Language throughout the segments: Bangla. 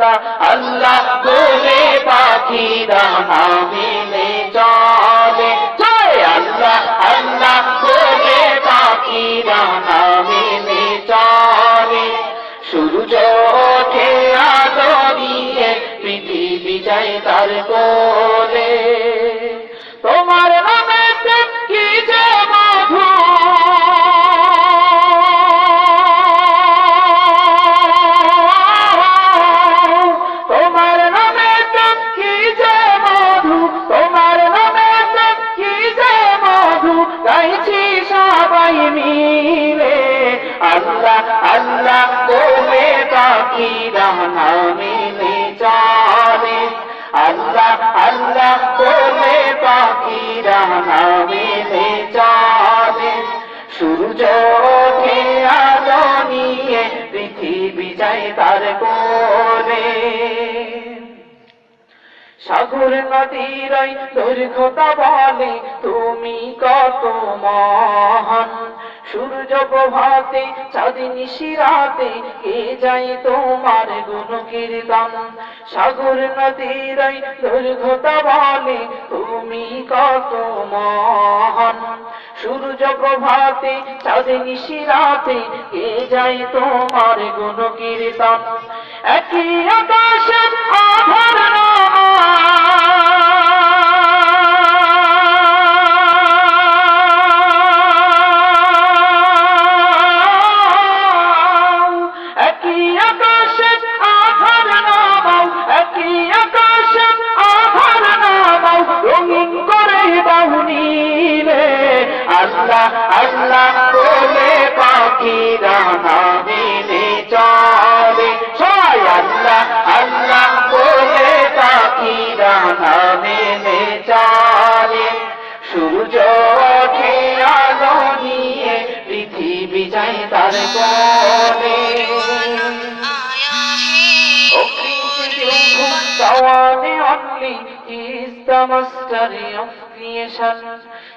আল্লাহ আল্লাহ বলে পাখিরা নামিলে চলে জয় আল্লাহ আল্লাহ বলে পাখিরা নামিলে চলে সূর্য ওঠে আলো নিয়ে পৃথিবী যায় তার কোলে তোমার নামে কি যে মধু তোমার নামে কি যে মধু তোমার নামে কি যে মধু গাইছি সবাই মিলে আল্লাহ আল্লাহ বলে পাখিরা নামিলে চলে আল্লাহ আল্লাহ বলে পাখিরা নামিলে চলে সূর্য ওঠে আলো নিয়ে পৃথিবী যায় তার কোলে সাগর নদীর দৈর্ঘ্যতা বলে তুমি কত মহান সূর্য প্রভাতে চাঁদিনী শিরাতে কে যায় তোমার গুণ কীর্তন সাগর নদীর দৈর্ঘ্যতা বলে তুমি কত মহান সূর্য প্রভাতে চাঁদিনী শিরাতে কে যায় তোমার গুণ কীর্তন একই আকাশের আধার আল্লাহ আল্লাহ বলে পাখিরা নামিলে চলে জয় আল্লাহ আল্লাহ বলে পাখিরা নামিলে চলে সূর্য ওঠে আলো নিয়ে পৃথিবী যায় তার কোলে only is the master of creation.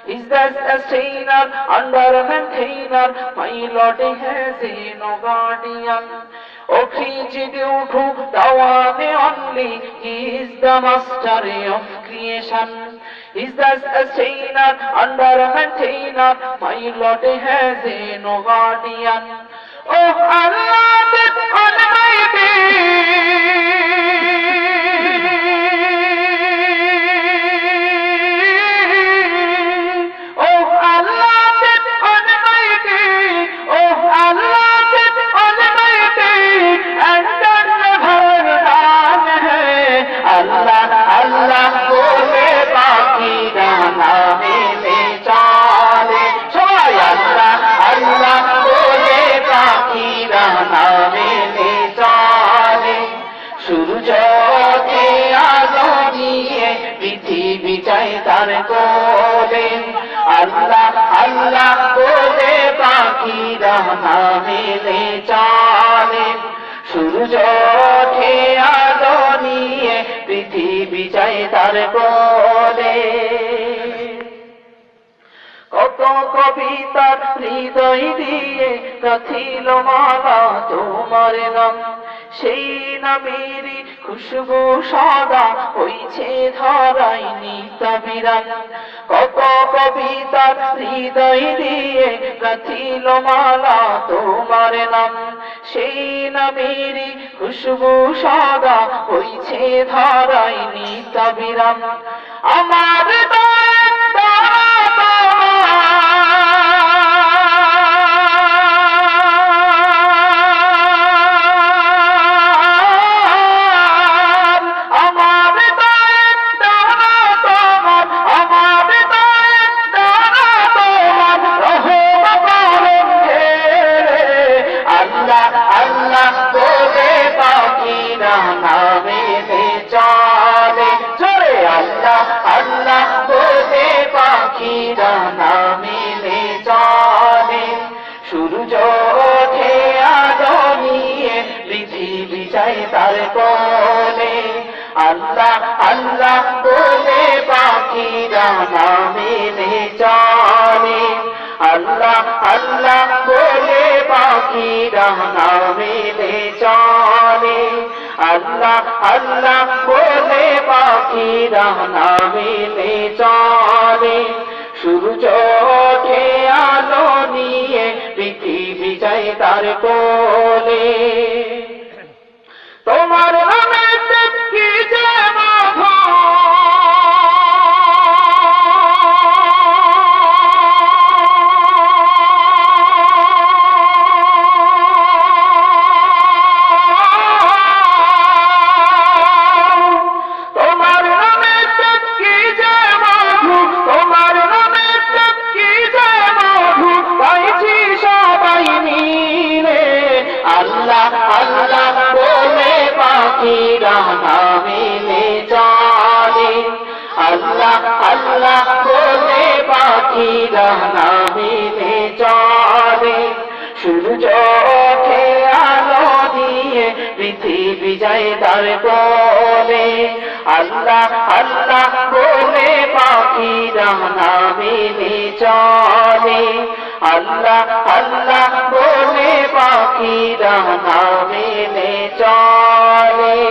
Is the sustainer, under maintainer, my Lord has no guardian. O created you to the one only, He is the master of creation. Is the sustainer, under maintainer, my Lord has no guardian. Oh Allah, that Almighty. সূর্য ওঠে আলো নিয়ে পৃথিবী যায় তার কোলে আল্লাহ আল্লাহ বলে পাখিরা নামিলে চলে সূর্য ওঠে আলো নিয়ে পৃথিবী যায় তার কোলে কত কবিতার হৃদয় দিয়ে গাঁথিল মালা তোমার নাম সেই নামেরই খুশবু সদা হইছে ধরাই নিত্য বিরাম কত কবিতার হৃদয় দিয়ে গাঁথিল মালা তোমার নাম সেই নামেরই খুশবু সদা হইছে ধরাই নিত্য বিরাম আমার নামিলে চলে সূর্য ওঠে আলো নিয়ে পৃথিবী যায় তার কোলে আল্লাহ আল্লাহ বলে পাখিরা নামিলে চলে আল্লাহ আল্লাহ বলে পাখিরা নামিলে চলে আল্লাহ আল্লাহ বলে পাখিরা নামে চলে সূর্য ওঠে আলো নিয়ে পৃথিবী যায় তার কোলে তোমার নামে কি যে মধু আল্লাহ বলে পাখিরা নামে চলে আল্লাহ আল্লাহ বলে পাখিরা নামে চলে সূর্য ওঠে আলো দিয়ে পৃথিবী যায় তার কোলে আল্লাহ আল্লাহ বলে পাখিরা নামে চলে আল্লাহ আল্লাহ বলে পাখিরা নামে চলে